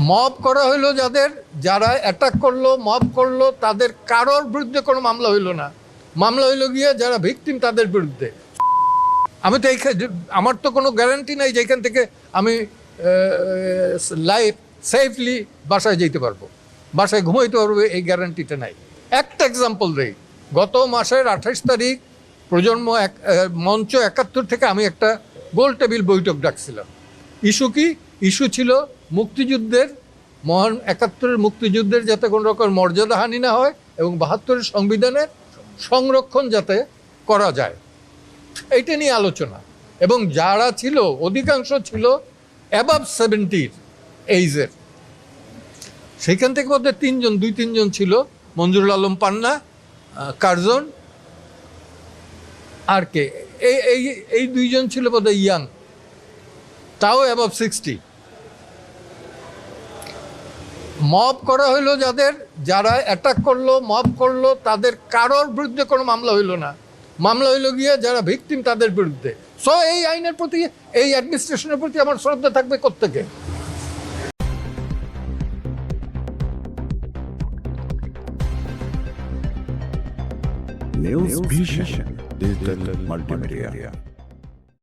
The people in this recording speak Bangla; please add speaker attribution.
Speaker 1: মব করা হইলো যারা অ্যাটাক করলো, মব করলো, তাদের কারোর বিরুদ্ধে কোনো মামলা হইলো না। মামলা হইলো গিয়ে যারা ভিকটিম তাদের বিরুদ্ধে। আমি তো আমার তো কোনো গ্যারান্টি নাই যে এখান থেকে আমি সেফলি বাসায় যেতে পারবো, বাসায় ঘুমাইতে পারবো, এই গ্যারান্টিটা নাই। একটা এক্সাম্পল দেই, গত মাসের 28 তারিখ প্রজন্ম মঞ্চ 71 থেকে আমি একটা গোল টেবিল বৈঠক ডাকছিলাম। ইস্যু কি? ইস্যু ছিল মুক্তিযুদ্ধের, মহান 71-এর মুক্তিযুদ্ধের যাতে কোনো রকম মর্যাদাহানি না হয় এবং 72-এর সংবিধানের সংরক্ষণ যাতে করা যায়, এইটা নিয়ে আলোচনা। এবং যারা ছিল অধিকাংশ ছিল অ্যাবাভ 70 এইজের। সেইখান থেকে মধ্যে দুই তিনজন ছিল, মঞ্জুরুল আলম পান্না, কার্জন, আর কে, এই দুইজন ছিল বোধহয় ইয়াং, তাও অ্যাবাভ 60। মব করা হইলো যারা অ্যাটাক করলো, মব করলো, তাদের কারোর বিরুদ্ধে কোনো মামলা হইলো না। মামলা হইলো গিয়ে যারা ভিকটিম তাদের বিরুদ্ধে। সো এই আইনের প্রতি, এই অ্যাডমিনিস্ট্রেশনের প্রতি আমার শ্রদ্ধা থাকবে কোত্থেকে।
Speaker 2: News Vision Digital Multimedia.